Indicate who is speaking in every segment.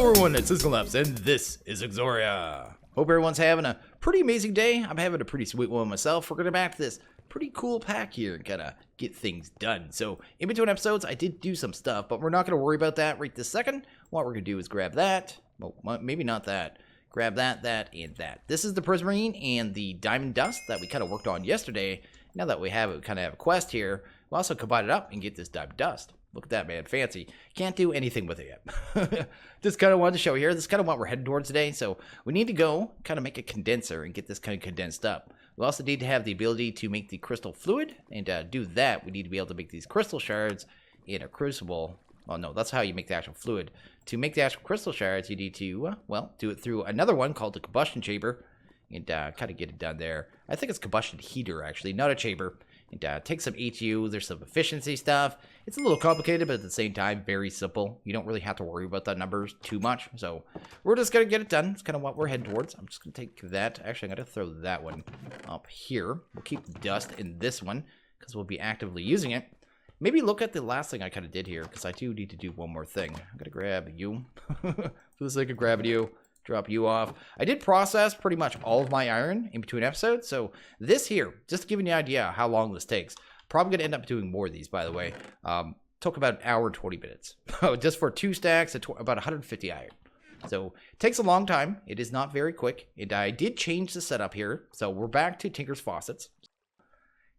Speaker 1: Hello everyone, it's SystemCollapse, and this is Exoria. Hope everyone's having a pretty amazing day. I'm having a pretty sweet one myself. We're going to back to this pretty cool pack here and kind of get things done. So, in between episodes, I did do some stuff, but we're not going to worry about that right this second. What we're going to do is grab that. Well, maybe not that. Grab that, and that. This is the Prismarine and the Diamond Dust that we kind of worked on yesterday. Now that we have it, we kind of have a quest here. We'll also combine it up and get this Diamond Dust. Look at that, man. Fancy. Can't do anything with it yet. Just kind of wanted to show here. This is kind of what we're heading towards today. So we need to go kind of make a condenser and get this kind of condensed up. We also need to have the ability to make the crystal fluid. And to do that, we need to be able to make these crystal shards in a crucible. Oh, no, that's how you make the actual fluid. To make the actual crystal shards, you need to, well, do it through another one called the combustion chamber. And kind of get it done there. I think it's combustion heater, actually, not a chamber. And take some HU. There's some efficiency stuff. It's a little complicated, but at the same time, very simple. You don't really have to worry about the numbers too much. So we're just going to get it done. It's kind of what we're heading towards. I'm just going to take that. Actually, I'm going to throw that one up here. We'll keep the dust in this one because we'll be actively using it. Maybe look at the last thing I kind of did here because I do need to do one more thing. I'm going to grab you for the sake of grabbing you. Drop you off. I did process pretty much all of my iron in between episodes. So this here, just giving you an idea how long this takes. Probably going to end up doing more of these, by the way. Took about an hour and 20 minutes. Just for 2 stacks, about 150 iron. So it takes a long time. It is not very quick. And I did change the setup here. So we're back to Tinker's Faucets.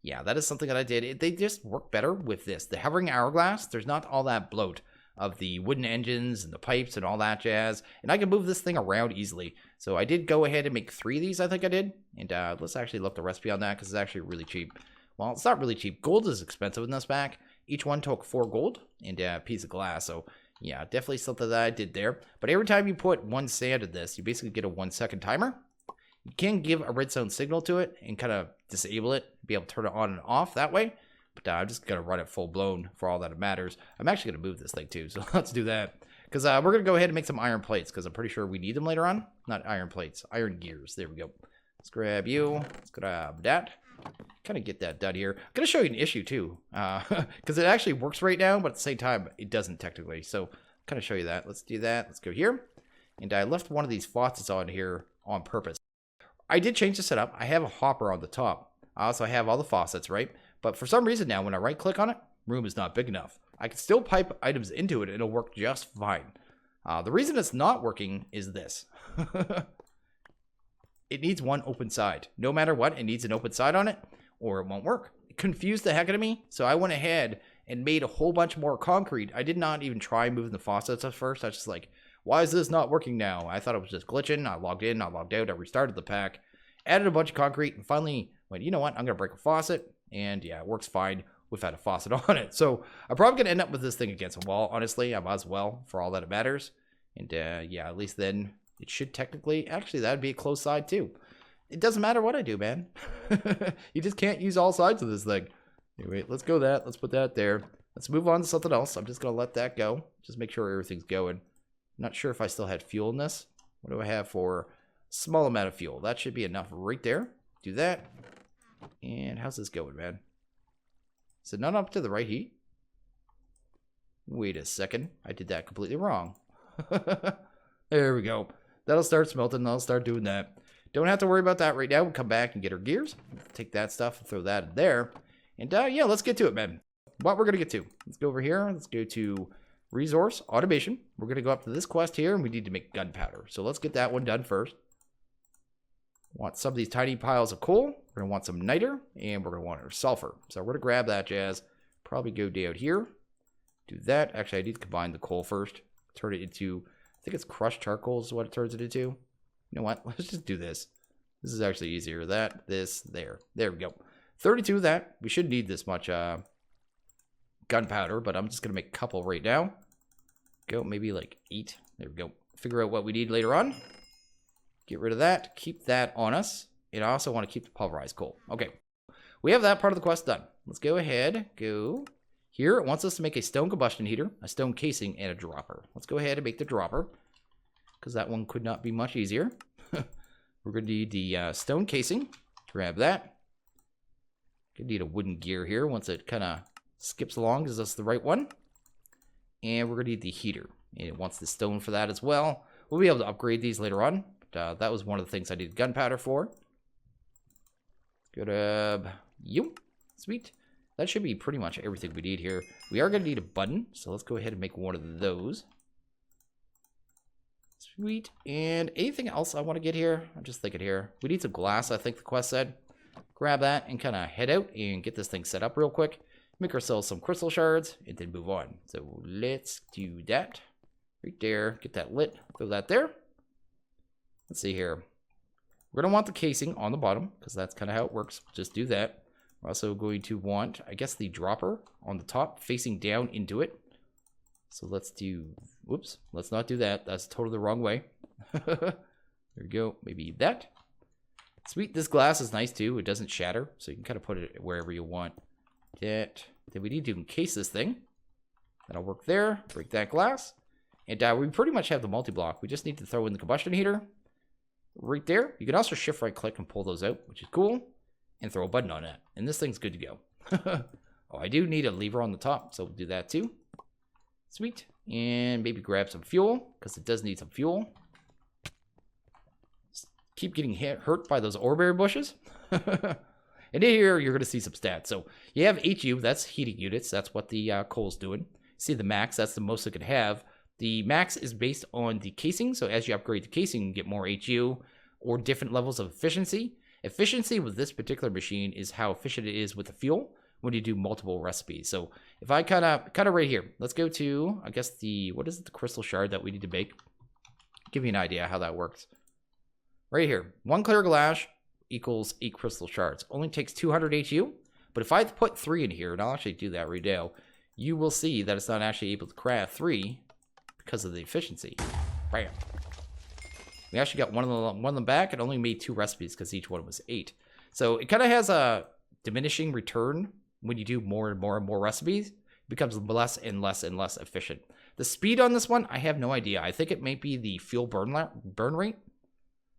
Speaker 1: Yeah, that is something that I did. They just work better with this. The hovering hourglass, there's not all that bloat of the wooden engines and the pipes and all that jazz. And I can move this thing around easily. So I did go ahead and make 3 of these, I think I did. And let's actually look the recipe on that because it's actually really cheap. Well, it's not really cheap. Gold is expensive in this pack. Each one took 4 gold and a piece of glass. So yeah, definitely something that I did there. But every time you put 1 sand in this, you basically get a 1-second timer. You can give a redstone signal to it and kind of disable it, be able to turn it on and off that way. But I'm just going to run it full blown for all that it matters. I'm actually going to move this thing too, so let's do that. Because we're going to go ahead and make some iron plates, because I'm pretty sure we need them later on. Not iron plates, iron gears. There we go. Let's grab you. Let's grab that. Kind of get that done here. I'm going to show you an issue too, because it actually works right now, but at the same time, it doesn't technically. So kind of show you that. Let's do that. Let's go here. And I left one of these faucets on here on purpose. I did change the setup. I have a hopper on the top. I also have all the faucets, right? But for some reason now, when I right-click on it, room is not big enough. I can still pipe items into it, and it'll work just fine. The reason it's not working is this. It needs one open side. No matter what, it needs an open side on it, or it won't work. It confused the heck out of me, so I went ahead and made a whole bunch more concrete. I did not even try moving the faucets at first. I was just like, why is this not working now? I thought it was just glitching. I logged in, I logged out, I restarted the pack, added a bunch of concrete, and finally went, you know what, I'm going to break a faucet. And yeah, it works fine without a faucet on it. So I'm probably going to end up with this thing against a wall, honestly. I might as well, for all that it matters. And yeah, at least then it should technically, actually that would be a closed side too. It doesn't matter what I do, man. You just can't use all sides of this thing. Anyway, let's go that. Let's put that there. Let's move on to something else. I'm just going to let that go. Just make sure everything's going. Not sure if I still had fuel in this. What do I have for a small amount of fuel? That should be enough right there. Do that. And how's this going, man? Is it not up to the right heat? Wait a second. I did that completely wrong. There we go. That'll start smelting. I'll start doing that. Don't have to worry about that right now. We'll come back and get our gears. Take that stuff and throw that in there. And yeah, let's get to it, man. What we're going to get to. Let's go over here. Let's go to Resource Automation. We're going to go up to this quest here, and we need to make gunpowder. So let's get that one done first. Want some of these tiny piles of coal. We're going to want some niter, and we're going to want our sulfur. So we're going to grab that jazz. Probably go down here. Do that. Actually, I need to combine the coal first. Turn it into, I think it's crushed charcoal is what it turns it into. You know what? Let's just do this. This is actually easier. That, this, there. There we go. 32 of that. We shouldn't need this much gunpowder, but I'm just going to make a couple right now. Go, maybe like 8. There we go. Figure out what we need later on. Get rid of that. Keep that on us. And I also want to keep the pulverized coal. Okay. We have that part of the quest done. Let's go ahead. Go here. It wants us to make a stone combustion heater, a stone casing, and a dropper. Let's go ahead and make the dropper, because that one could not be much easier. We're going to need the stone casing. Grab that. Going to need a wooden gear here once it kind of skips along. Is this the right one? And we're going to need the heater. And it wants the stone for that as well. We'll be able to upgrade these later on. But, that was one of the things I needed gunpowder for. Good. Yep. Sweet. That should be pretty much everything we need here. We are going to need a button, so let's go ahead and make one of those. Sweet. And anything else I want to get here? I'm just thinking here. We need some glass, I think the quest said. Grab that and kind of head out and get this thing set up real quick. Make ourselves some crystal shards and then move on. So let's do that. Right there. Get that lit. Throw that there. Let's see here. We're going to want the casing on the bottom because that's kind of how it works. Just do that. We're also going to want, I guess, the dropper on the top facing down into it. So let's do, whoops, let's not do that. That's totally the wrong way. There we go. Maybe that. Sweet. This glass is nice too. It doesn't shatter. So you can kind of put it wherever you want. That. Then we need to encase this thing. That'll work there. Break that glass. And we pretty much have the multi-block. We just need to throw in the combustion heater. Right there. You can also shift right click and pull those out, which is cool. And throw a button on it. And this thing's good to go. Oh, I do need a lever on the top, so we'll do that too. Sweet. And maybe grab some fuel, because it does need some fuel. Just keep getting hurt by those oreberry bushes. And here you're going to see some stats. So you have HU, that's heating units. That's what the coal's doing. See the max, that's the most it could have. The max is based on the casing. So as you upgrade the casing, you get more HU or different levels of efficiency. Efficiency with this particular machine is how efficient it is with the fuel when you do multiple recipes. So if I kind of right here, let's go to, I guess what is it, the crystal shard that we need to make? Give you an idea how that works. Right here, 1 clear glass equals 8 crystal shards. Only takes 200 HU, but if I put 3 in here, and I'll actually do that right now, you will see that it's not actually able to craft 3 because of the efficiency. Bam. We actually got one of them back. It only made 2 recipes because each one was 8. So it kind of has a diminishing return when you do more and more and more recipes. It becomes less and less and less efficient. The speed on this one, I have no idea. I think it may be the fuel burn rate.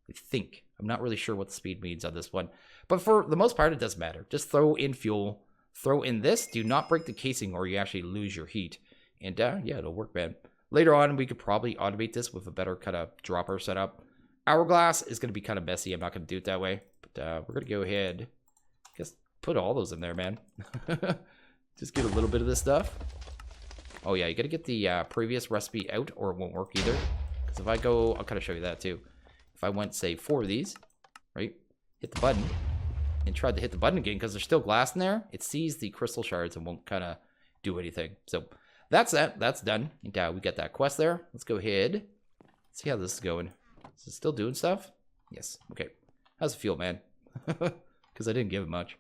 Speaker 1: I think. I'm not really sure what the speed means on this one. But for the most part, it doesn't matter. Just throw in fuel. Throw in this. Do not break the casing or you actually lose your heat. And yeah, it'll work, man. Later on, we could probably automate this with a better kind of dropper setup. Hourglass is going to be kind of messy. I'm not going to do it that way. But we're going to go ahead. Just put all those in there, man. Just get a little bit of this stuff. Oh, yeah. You got to get the previous recipe out or it won't work either. Because if I go, I'll kind of show you that too. If I went, say, 4 of these, right? Hit the button. And tried to hit the button again because there's still glass in there. It sees the crystal shards and won't kind of do anything. So that's that. That's done. And we got that quest there. Let's go ahead. See how this is going. Is it still doing stuff? Yes. Okay. How's it feel, man? Because I didn't give it much.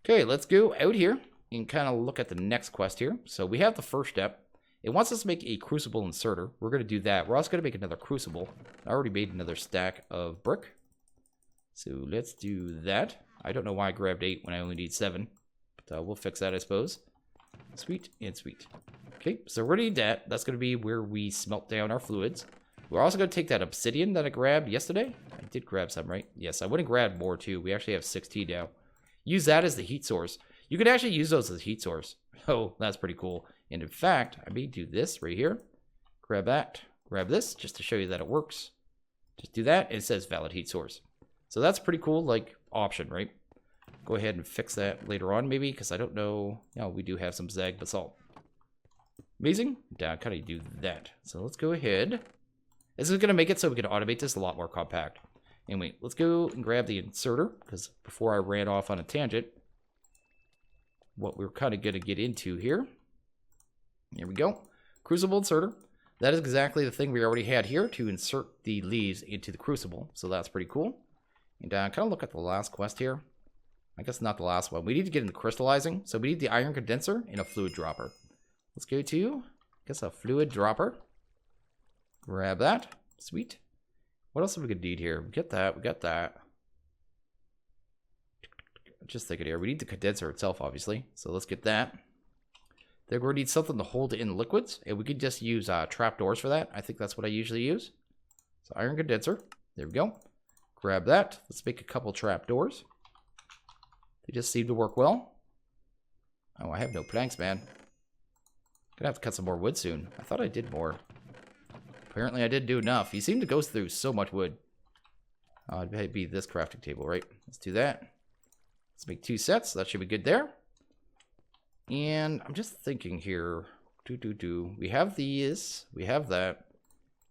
Speaker 1: Okay, let's go out here and kind of look at the next quest here. So we have the first step. It wants us to make a crucible inserter. We're going to do that. We're also going to make another crucible. I already made another stack of brick. So let's do that. I don't know why I grabbed 8 when I only need 7. But we'll fix that, I suppose. Sweet and sweet. Okay, so we're going to need that. That's going to be where we smelt down our fluids. We're also going to take that obsidian that I grabbed yesterday. I did grab some, right? Yes, I would have grabbed more too. We actually have 16 now. Use that as the heat source. You can actually use those as a heat source. Oh, that's pretty cool. And in fact, I may do this right here. Grab that. Grab this just to show you that it works. Just do that. And it says valid heat source. So that's pretty cool, like, option, right? Go ahead and fix that later on, maybe, because I don't know. No, we do have some Zag basalt. Amazing. Kind of do that. So let's go ahead. This is going to make it so we can automate this a lot more compact. Anyway, let's go and grab the inserter, because before I ran off on a tangent, what we're kind of going to get into here. Here we go. Crucible inserter. That is exactly the thing we already had here to insert the leaves into the crucible. So that's pretty cool. And kind of look at the last quest here. I guess not the last one. We need to get into crystallizing. So we need the iron condenser and a fluid dropper. Let's go to, I guess, a fluid dropper. Grab that. Sweet. What else have we could need here? We get that. We got that. Just thinking here. We need the condenser itself, obviously. So let's get that. Then we're going to need something to hold in liquids. And we could just use trapdoors for that. I think that's what I usually use. So iron condenser. There we go. Grab that. Let's make a couple trapdoors. They just seem to work well. Oh, I have no planks, man. Gonna have to cut some more wood soon. I thought I did more. Apparently I didn't do enough. He seemed to go through so much wood. It'd be this crafting table, right? Let's do that. Let's make 2 sets. That should be good there. And I'm just thinking here. We have these. We have that.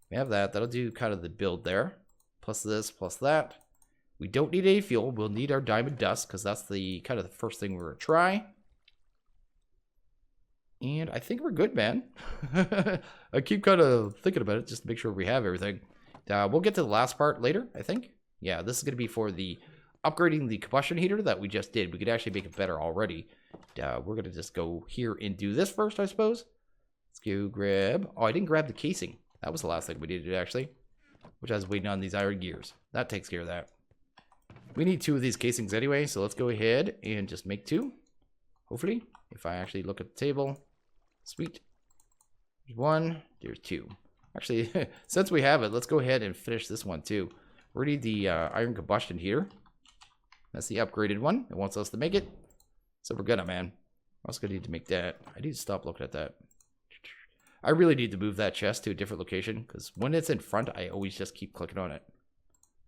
Speaker 1: We have that. That'll do kind of the build there. Plus this, plus that. We don't need any fuel. We'll need our diamond dust because that's the kind of the first thing we're going to try. And I think we're good, man. I keep kind of thinking about it just to make sure we have everything. We'll get to the last part later, I think. Yeah, this is going to be for the upgrading the combustion heater that we just did. We could actually make it better already. We're going to just go here and do this first, I suppose. Let's go grab... Oh, I didn't grab the casing. That was the last thing we needed, actually. Which I was waiting on these iron gears. That takes care of that. We need 2 of these casings anyway, so let's go ahead and just make 2. Hopefully, if I actually look at the table. Sweet. There's 1, there's 2. Actually, since we have it, let's go ahead and finish this one too. We need the iron combustion heater. That's the upgraded one. It wants us to make it. So we're gonna, man. I'm also gonna need to make that. I need to stop looking at that. I really need to move that chest to a different location because when it's in front, I always just keep clicking on it.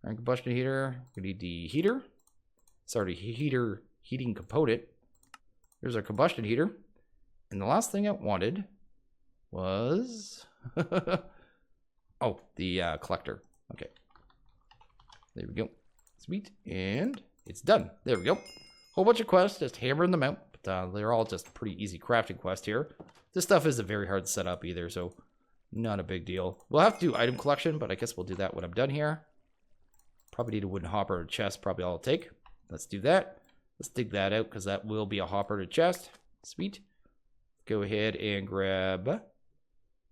Speaker 1: Iron combustion heater. We need the heater. Sorry, heating component. There's our combustion heater. And the last thing I wanted was... oh, the collector. Okay. There we go. Sweet. And it's done. There we go. Whole bunch of quests, just hammering them out. But they're all just pretty easy crafting quests here. This stuff isn't very hard to set up either, so not a big deal. We'll have to do item collection, but I guess we'll do that when I'm done here. Probably need a wooden hopper or chest, probably all it'll take. Let's do that. Let's dig that out, because that will be a hopper to chest. Sweet. Go ahead and grab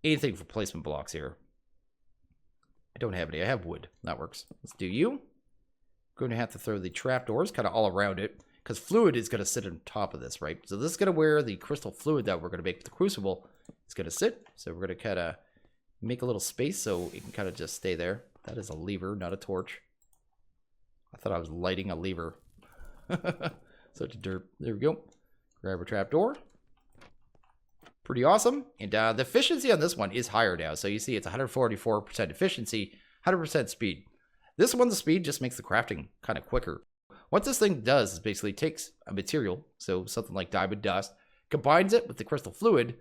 Speaker 1: anything for placement blocks here. I don't have any. I have wood. That works. Let's do you. Going to have to throw the trapdoors kind of all around it, because fluid is going to sit on top of this, right? So this is going to where the crystal fluid that we're going to make with the crucible is going to sit. So we're going to kind of make a little space so it can kind of just stay there. That is a lever, not a torch. I thought I was lighting a lever. Such a derp. There we go. Grab a trapdoor. Pretty awesome. And the efficiency on this one is higher now. So you see it's 144% efficiency, 100% speed. This one, the speed just makes the crafting kind of quicker. What this thing does is basically takes a material, so something like diamond dust, combines it with the crystal fluid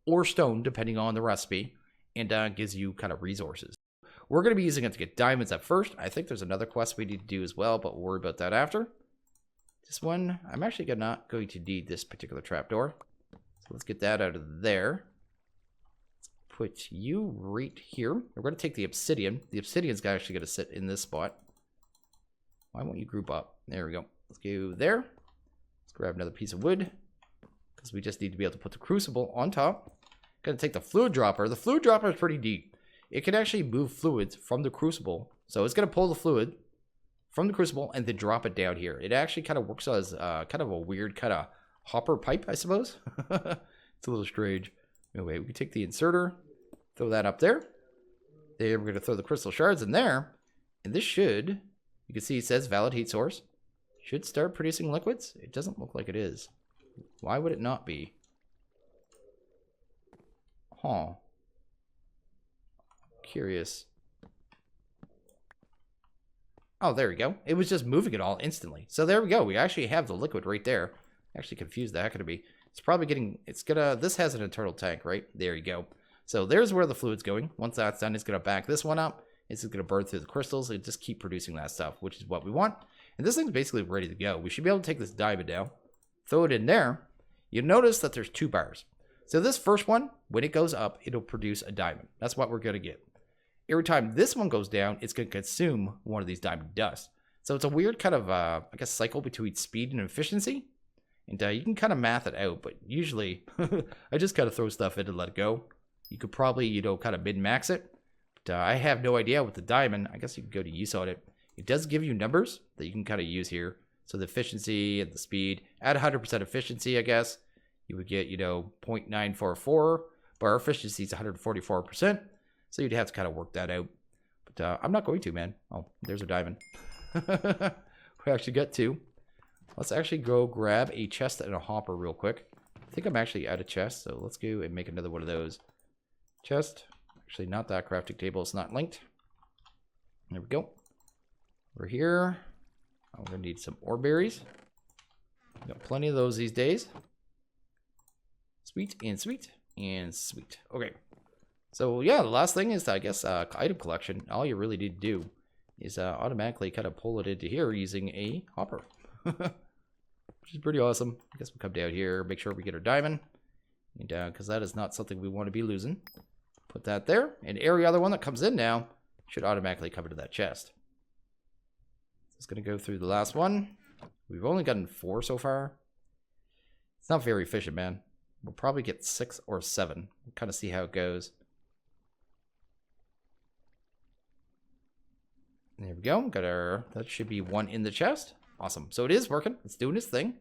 Speaker 1: or stone, depending on the recipe, and gives you kind of resources. We're going to be using it to get diamonds at first. I think there's another quest we need to do as well, but we'll worry about that after. This one, I'm actually not going to need this particular trapdoor. So let's get that out of there. Let's put you right here. We're going to take the obsidian. The obsidian's actually going to sit in this spot. Why won't you group up? There we go. Let's go there. Let's grab another piece of wood, because we just need to be able to put the crucible on top. Going to take the fluid dropper. The fluid dropper is pretty deep. It can actually move fluids from the crucible. So it's going to pull the fluid from the crucible and then drop it down here. It actually kind of works as kind of a weird kind of hopper pipe, I suppose. It's a little strange. Anyway, we can take the inserter, throw that up there. Then we're going to throw the crystal shards in there. And this should, you can see it says valid heat source. Should start producing liquids. It doesn't look like it is. Why would it not be? Huh. Curious. Oh, there we go. It was just moving it all instantly. So there we go. We actually have the liquid right there. Actually confused the heck out of me. It's probably getting, it's gonna, this has an internal tank, right? There you go. So there's where the fluid's going. Once that's done, it's gonna back this one up. It's just gonna burn through the crystals and just keep producing that stuff, which is what we want. And this thing's basically ready to go. We should be able to take this diamond now, throw it in there. You'll notice that there's 2 bars. So this first one, when it goes up, it'll produce a diamond. That's what we're gonna get. Every time this one goes down, it's going to consume one of these diamond dust. So it's a weird kind of, I guess, cycle between speed and efficiency. And you can kind of math it out, but usually I just kind of throw stuff in and let it go. You could probably, you know, kind of min-max it. But I have no idea with the diamond. I guess you can go to use on it. It does give you numbers that you can kind of use here. So the efficiency and the speed. At 100% efficiency, I guess, you would get, you know, 0.944. But our efficiency is 144%. So you'd have to kind of work that out. But I'm not going to, man. Oh, there's a diamond. We actually got 2. Let's actually go grab a chest and a hopper real quick. I think I'm actually out of chest, so let's go and make another one of those. Chest Actually, not that crafting table. It's not linked. There we go. We're here. Oh, we're going to need some ore berries. Got plenty of those these days. Sweet and sweet and sweet. Okay. So, yeah, the last thing is, I guess, item collection. All you really need to do is automatically kind of pull it into here using a hopper. Which is pretty awesome. I guess we'll come down here, make sure we get our diamond. And because that is not something we want to be losing. Put that there. And every other one that comes in now should automatically come into that chest. So it's going to go through the last one. We've only gotten 4 so far. It's not very efficient, man. We'll probably get 6 or 7. We'll kind of see how it goes. There we go. Got our, that should be 1 in the chest. Awesome. So it is working. It's doing its thing.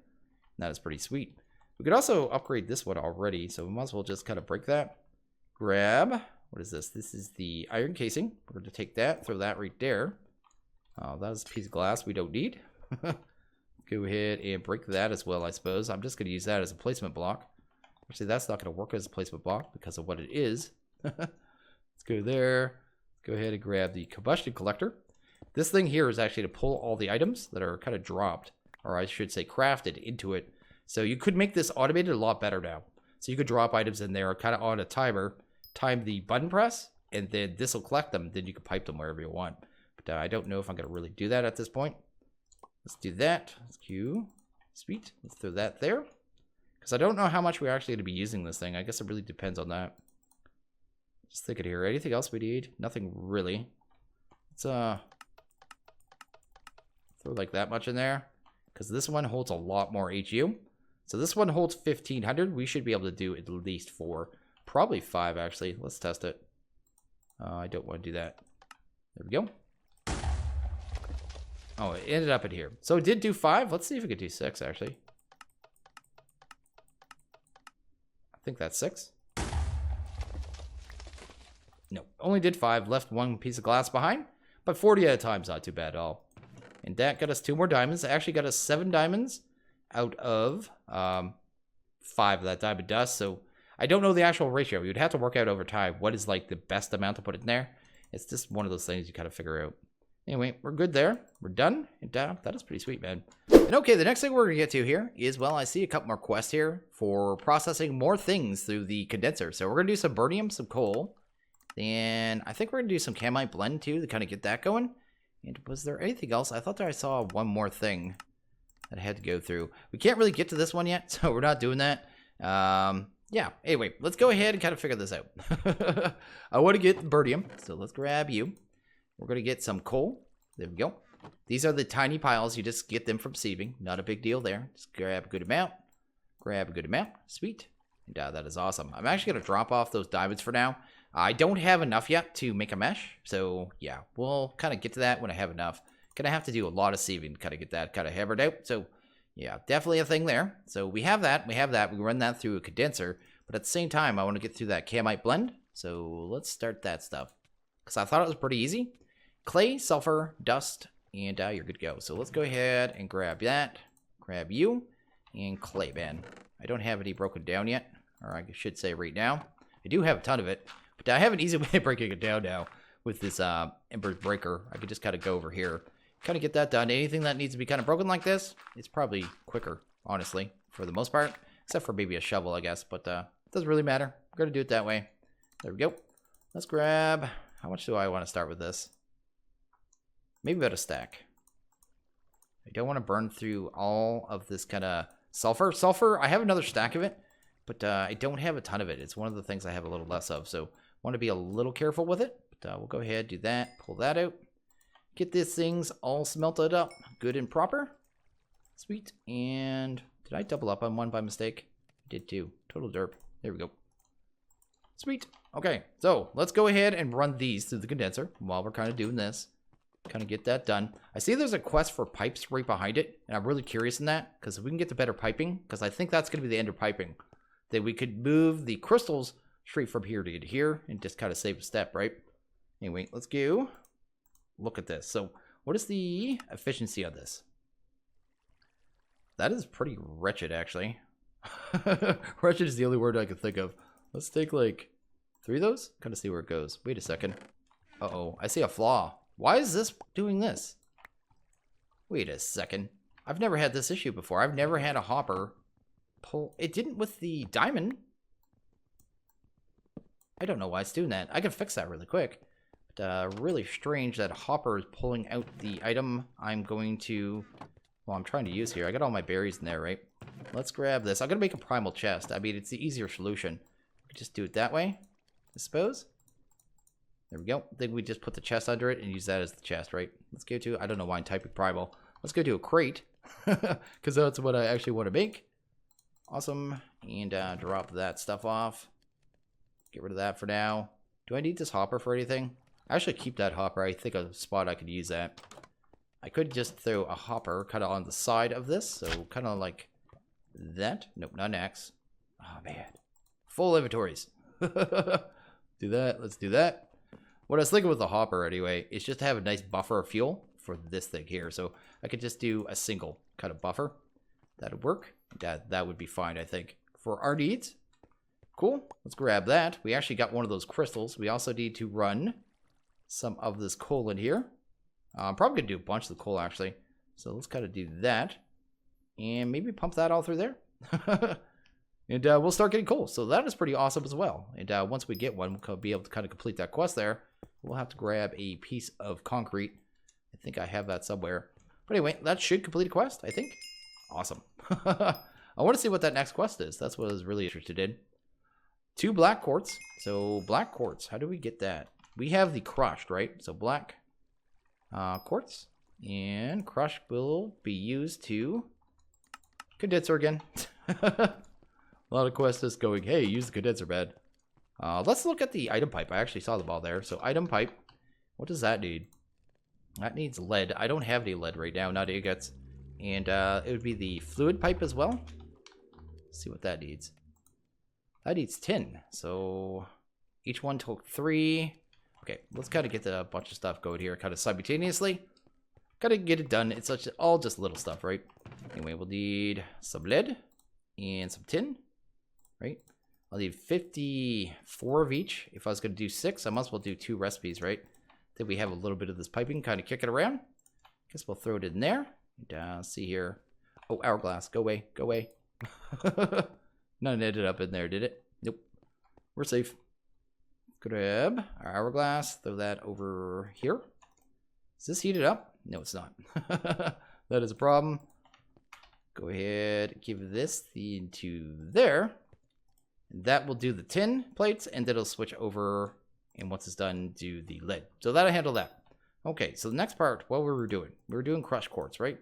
Speaker 1: That is pretty sweet. We could also upgrade this one already, so we might as well just kind of break that. Grab, what is this? This is the iron casing. We're going to take that, throw that right there. Oh, that is a piece of glass we don't need. Go ahead and break that as well, I suppose. I'm just going to use that as a placement block. Actually, that's not going to work as a placement block because of what it is. Let's go there. Go ahead and grab the combustion collector. This thing here is actually to pull all the items that are kind of dropped, or I should say crafted, into it. So you could make this automated a lot better now. So you could drop items in there kind of on a timer, time the button press, and then this will collect them. Then you can pipe them wherever you want. But I don't know if I'm going to really do that at this point. Let's do that. Let's queue. Sweet. Let's throw that there. Because I don't know how much we're actually going to be using this thing. I guess it really depends on that. Just thinking here. Anything else we need? Nothing really. Let's throw like that much in there. Because this one holds a lot more HU. So this one holds 1500. We should be able to do at least 4. Probably 5, actually. Let's test it. I don't want to do that. There we go. Oh, it ended up in here. So it did do 5. Let's see if we could do 6, actually. I think that's 6. No, only did 5. Left 1 piece of glass behind. But 40 at a time is not too bad at all. And that got us 2 more diamonds. It actually got us 7 diamonds out of 5 of that diamond dust. So I don't know the actual ratio. You would have to work out over time what is like the best amount to put in there. It's just one of those things you kind of figure out. Anyway, we're good there. We're done. And that is pretty sweet, man. And okay, the next thing we're going to get to here is, well, I see a couple more quests here for processing more things through the condenser. So we're going to do some burnium, some coal. And I think we're going to do some camite blend too to kind of get that going. And was there anything else? I thought that I saw one more thing that I had to go through. We can't really get to this one yet, so we're not doing that. Yeah, anyway, let's go ahead and kind of figure this out. I want to get burnium, so let's grab you. We're going to get some coal. There we go. These are the tiny piles. You just get them from sieving. Not a big deal there. Just grab a good amount. Grab a good amount. Sweet. And that is awesome. I'm actually going to drop off those diamonds for now. I don't have enough yet to make a mesh. So, yeah, we'll kind of get to that when I have enough. Gonna have to do a lot of sieving to kind of get that kind of hammered out. So, yeah, definitely a thing there. So we have that. We run that through a condenser. But at the same time, I want to get through that camite blend. So let's start that stuff. Because I thought it was pretty easy. Clay, sulfur, dust, and you're good to go. So let's go ahead and grab that. Grab you. And clay, man. I don't have any broken down yet. Or I should say right now. I do have a ton of it. But I have an easy way of breaking it down now. With this Ember Breaker. I could just kind of go over here. Kind of get that done. Anything that needs to be kind of broken like this, it's probably quicker, honestly, for the most part. Except for maybe a shovel, I guess. But it doesn't really matter. We're going to do it that way. There we go. Let's grab... How much do I want to start with this? Maybe about a stack. I don't want to burn through all of this kind of sulfur. Sulfur, I have another stack of it. But I don't have a ton of it. It's one of the things I have a little less of. So I want to be a little careful with it. But we'll go ahead, do that. Pull that out. Get these things all smelted up. Good and proper. Sweet. And did I double up on one by mistake? I did too. Total derp. There we go. Sweet. Okay, so let's go ahead and run these through the condenser while we're kind of doing this. Kind of get that done. I see there's a quest for pipes right behind it, and I'm really curious in that, because if we can get to better piping, because I think that's going to be the end of piping, then we could move the crystals straight from here to get here and just kind of save a step, right? Anyway, let's go. Look at this. So what is the efficiency of this? That is pretty wretched, actually. Wretched is the only word I could think of. Let's take like 3 of those? Kind of see where it goes. Wait a second. Uh-oh, I see a flaw. Why is this doing this? Wait a second. I've never had this issue before. I've never had a hopper pull. It didn't with the diamond. I don't know why it's doing that. I can fix that really quick. But really strange that a hopper is pulling out the item I'm going to... Well, I'm trying to use here. I got all my berries in there, right? Let's grab this. I'm going to make a primal chest. I mean, it's the easier solution. We could just do it that way, I suppose. There we go. Then we just put the chest under it and use that as the chest, right? Let's go to... I don't know why I'm typing primal. Let's go to a crate. Because that's what I actually want to make. Awesome. And drop that stuff off. Get rid of that for now. Do I need this hopper for anything? I should keep that hopper. I think a spot I could use that. I could just throw a hopper kind of on the side of this. So kind of like that. Nope, not an axe. Oh, man. Full inventories. Do that. Let's do that. What I was thinking with the hopper anyway is just to have a nice buffer of fuel for this thing here. So I could just do a single kind of buffer. That'd work. That would be fine, I think, for our needs. Cool. Let's grab that. We actually got one of those crystals. We also need to run some of this coal in here. I'm probably going to do a bunch of the coal, actually. So let's kind of do that. And maybe pump that all through there. And we'll start getting coal. So that is pretty awesome as well. And once we get one, we'll be able to kind of complete that quest there. We'll have to grab a piece of concrete. I think I have that somewhere. But anyway, that should complete a quest, I think. Awesome. I want to see what that next quest is. That's what I was really interested in. 2 black quartz. So black quartz, how do we get that? We have the crushed, right? So black quartz. And crushed will be used to... Condenser again. A lot of quests is going, hey, use the condenser bed. Let's look at the item pipe. I actually saw the ball there. So item pipe. What does that need? That needs lead. I don't have any lead right now, not ingots. And it would be the fluid pipe as well. Let's see what that needs. That needs tin. So each one took 3. Okay, let's kind of get a bunch of stuff going here kind of simultaneously. Gotta get it done. It's all just little stuff, right? Anyway, we'll need some lead and some tin, right? I'll need 54 of each. If I was going to do 6, I might as well do 2 recipes, right? Then we have a little bit of this piping, kind of kick it around. Guess we'll throw it in there. And, see here. Oh, hourglass. Go away. Go away. None ended up in there, did it? Nope. We're safe. Grab our hourglass. Throw that over here. Is this heated up? No, it's not. That is a problem. Go ahead. Give this into there. That will do the tin plates, and then it'll switch over, and once it's done, do the lead. So that'll handle that. Okay, so the next part, what were we doing? We were doing crushed quartz, right?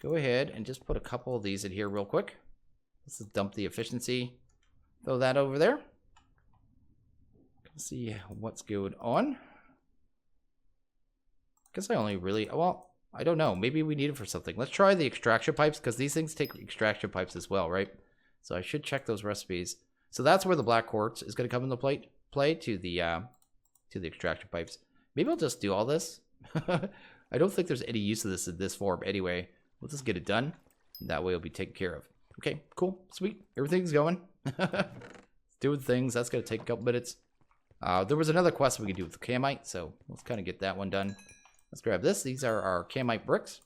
Speaker 1: Go ahead and just put a couple of these in here real quick. Let's just dump the efficiency. Throw that over there. Let's see what's going on. Guess I only really, well, I don't know. Maybe we need it for something. Let's try the extraction pipes, because these things take extraction pipes as well, right? So I should check those recipes. So that's where the black quartz is going to come into play to the extraction pipes. Maybe I'll just do all this. I don't think there's any use of this in this form anyway. We'll just get it done. That way it'll be taken care of. Okay, cool, sweet. Everything's going. Doing things. That's going to take a couple minutes. There was another quest we could do with the camite, so let's kind of get that one done. Let's grab this. These are our camite bricks.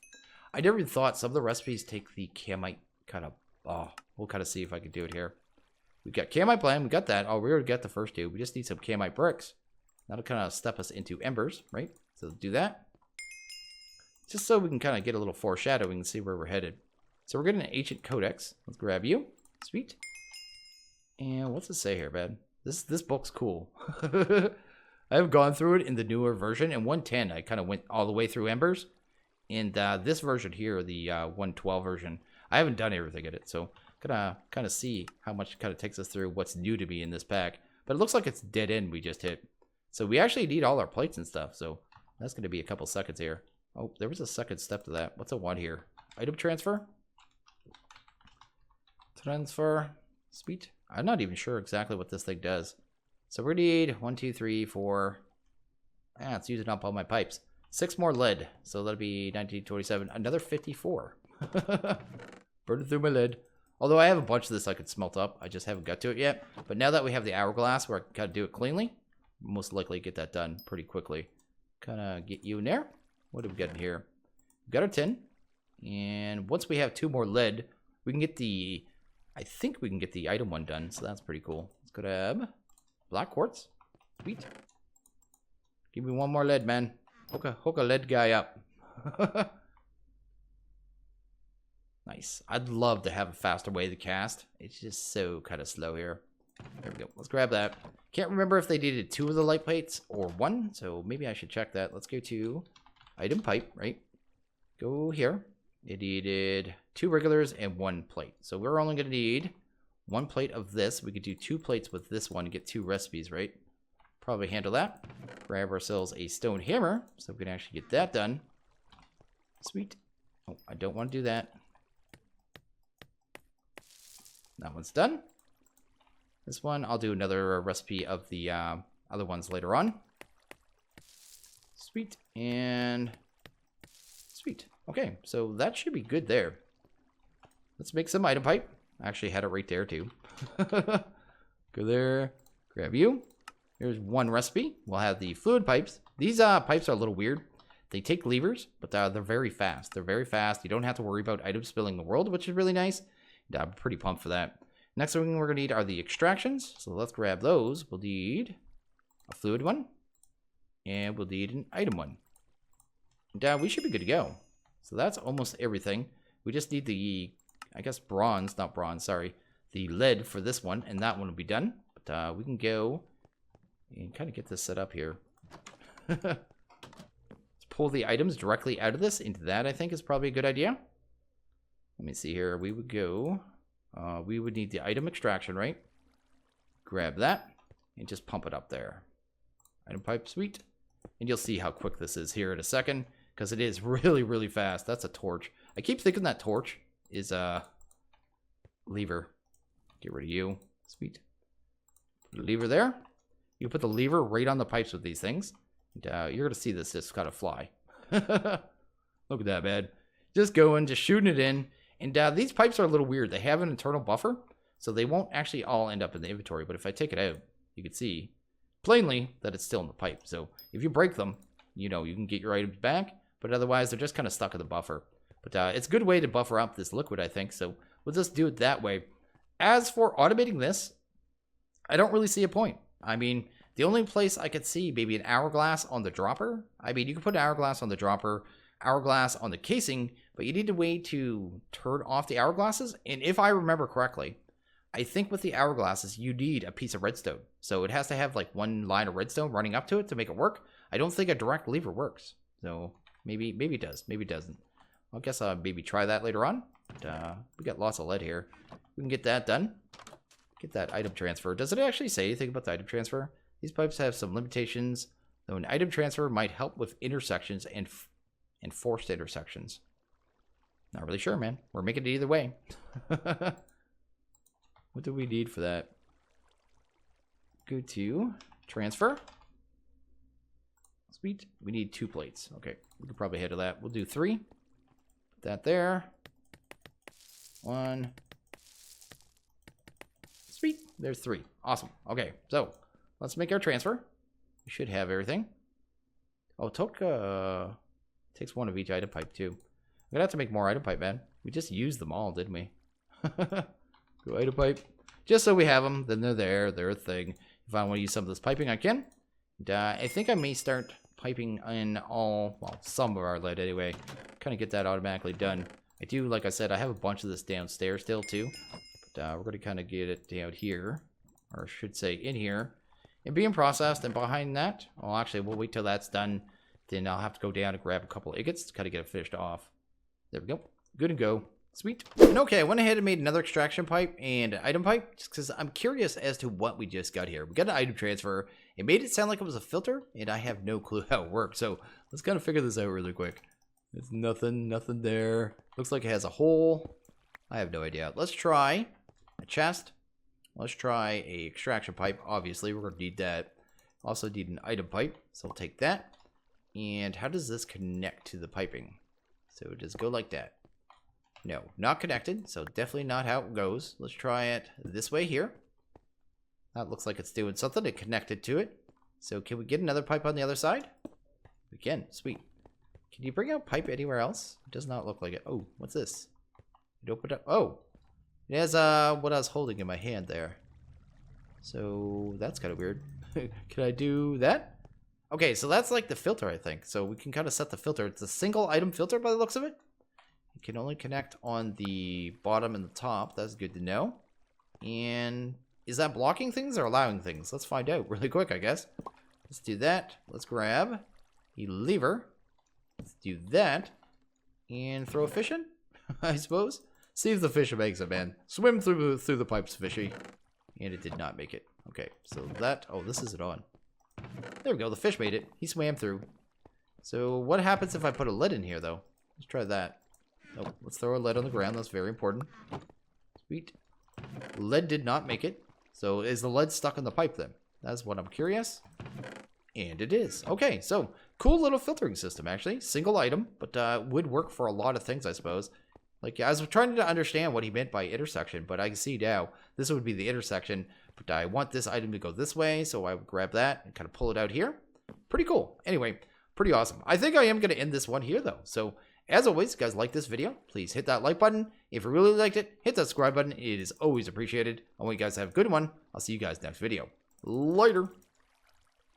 Speaker 1: I never even thought some of the recipes take the camite kind of... Oh, we'll kind of see if I can do it here. We got camite plan. We got that. Oh, we already got the first 2. We just need some camite bricks. That'll kind of step us into embers, right? So do that. Just so we can kind of get a little foreshadowing and see where we're headed. So we're getting an ancient codex. Let's grab you. Sweet. And what's it say here, man? This book's cool. I have gone through it in the newer version. In 110, I kind of went all the way through embers. And this version here, the 112 version, I haven't done everything in it. So gonna kind of see how much it kind of takes us through what's new to me in this pack. But it looks like it's dead end we just hit. So we actually need all our plates and stuff. So that's going to be a couple seconds here. Oh, there was a second step to that. What's I want here? Item transfer? Transfer. Sweet. I'm not even sure exactly what this thing does. So we need 1, 2, 3, 4. Ah, it's using up all my pipes. 6 more lead. So that'll be 1927. Another 54. Burning through my lead. Although I have a bunch of this I could smelt up. I just haven't got to it yet. But now that we have the hourglass where I can kind of do it cleanly, most likely get that done pretty quickly. Kind of get you in there. What do we got in here? We've got our tin. And once we have 2 more lead, we can get the... I think we can get the item one done, so that's pretty cool. Let's grab black quartz. Sweet. Give me 1 more lead, man. Hook a lead guy up. Nice. I'd love to have a faster way to cast. It's just so kind of slow here. There we go. Let's grab that. Can't remember if they needed 2 of the light plates or 1, so maybe I should check that. Let's go to item pipe, right? Go here. It needed 2 regulars and 1 plate. So we're only going to need 1 plate of this. We could do 2 plates with this one and get 2 recipes, right? Probably handle that. Grab ourselves a stone hammer so we can actually get that done. Sweet. Oh, I don't want to do that. That one's done. This one, I'll do another recipe of the other ones later on. Sweet. And sweet. Okay, so that should be good there. Let's make some item pipe. I actually had it right there too. Go there. Grab you. Here's 1 recipe. We'll have the fluid pipes. These pipes are a little weird. They take levers, but they're very fast. They're very fast. You don't have to worry about items spilling the world, which is really nice. And I'm pretty pumped for that. Next thing we're going to need are the extractions. So let's grab those. We'll need a fluid one. And we'll need an item one. And we should be good to go. So that's almost everything. We just need the, I guess, the lead for this one. And that one will be done. But we can go and kind of get this set up here. Let's pull the items directly out of this into that, I think, is probably a good idea. Let me see here. We would go... we would need the item extraction, right? Grab that and just pump it up there. Item pipe, sweet. And you'll see how quick this is here in a second, because it is really, really fast. That's a torch. I keep thinking that torch is a lever. Get rid of you. Sweet. Put a lever there. You put the lever right on the pipes with these things. And, you're going to see this just kind of fly. Look at that, man. Just going, just shooting it in. And these pipes are a little weird. They have an internal buffer, so they won't actually all end up in the inventory. But if I take it out, you can see plainly that it's still in the pipe. So if you break them, you know, you can get your items back. But otherwise, they're just kind of stuck in the buffer. But it's a good way to buffer up this liquid, I think. So we'll just do it that way. As for automating this, I don't really see a point. I mean, the only place I could see maybe an hourglass on the dropper. I mean, you can put an hourglass on the dropper, hourglass on the casing, but you need a way to turn off the hourglasses. And if I remember correctly, I think with the hourglasses, you need a piece of redstone. So it has to have like 1 line of redstone running up to it to make it work. I don't think a direct lever works. So maybe it does, maybe it doesn't. I guess I'll maybe try that later on. But, we got lots of lead here. We can get that done. Get that item transfer. Does it actually say anything about the item transfer? These pipes have some limitations, though an item transfer might help with intersections and forced intersections. Not really sure, man. We're making it either way. What do we need for that? Go to transfer. Sweet. We need 2 plates. Okay, we could probably handle that. We'll do 3. Put that there. 1. Sweet. There's 3. Awesome. Okay, so let's make our transfer. We should have everything. Oh, it took, takes 1 of each item pipe too. I'm gonna have to make more item pipe, man. We just used them all, didn't we? Go item pipe. Just so we have them, then they're there. They're a thing. If I want to use some of this piping, I can. And, I think I may start piping in all, well, some of our lead anyway. Kind of get that automatically done. I do, like I said, I have a bunch of this downstairs still too. But we're going to kind of get it down here. Or I should say in here. And being processed. And behind that, well, actually, we'll wait till that's done. Then I'll have to go down and grab a couple of ingots to kind of get it finished off. There we go. Good to go. Sweet. And okay, I went ahead and made another extraction pipe and an item pipe just because I'm curious as to what we just got here. We got an item transfer. It made it sound like it was a filter, and I have no clue how it works. So let's kind of figure this out really quick. There's nothing there. Looks like it has a hole. I have no idea. Let's try a chest. Let's try a extraction pipe. Obviously, we're going to need that. Also need an item pipe, so we'll take that. And how does this connect to the piping? So just go like that. No, not connected, so definitely not how it goes. Let's try it this way here. That looks like it's doing something. It connected to it. So can we get another pipe on the other side? We can. Sweet. Can you bring out pipe anywhere else? It does not look like it. Oh, what's this? It opened up. Oh, it has what I was holding in my hand there. So that's kind of weird. Can I do that? Okay, so that's like the filter, I think. So we can kind of set the filter. It's a single item filter by the looks of it. It can only connect on the bottom and the top. That's good to know. And is that blocking things or allowing things? Let's find out really quick, I guess. Let's do that. Let's grab a lever. Let's do that. And throw a fish in, I suppose. See if the fish makes it, man. Swim through the pipes, fishy. And it did not make it. Okay, so that... Oh, this isn't on. There we go. The fish made it. He swam through. So what happens if I put a lid in here, though? Let's try that. Oh, let's throw a lid on the ground. That's very important. Sweet. Lead did not make it. So is the lead stuck in the pipe then? That's what I'm curious. And it is. Okay, so cool little filtering system, actually. Single item, but would work for a lot of things, I suppose. Like, I was trying to understand what he meant by intersection, but I can see now this would be the intersection. But I want this item to go this way, so I would grab that and kind of pull it out here. Pretty cool. Anyway, pretty awesome. I think I am going to end this one here, though. So, as always, guys, like this video, please hit that like button. If you really liked it, hit that subscribe button. It is always appreciated. I want you guys to have a good one. I'll see you guys next video. Later.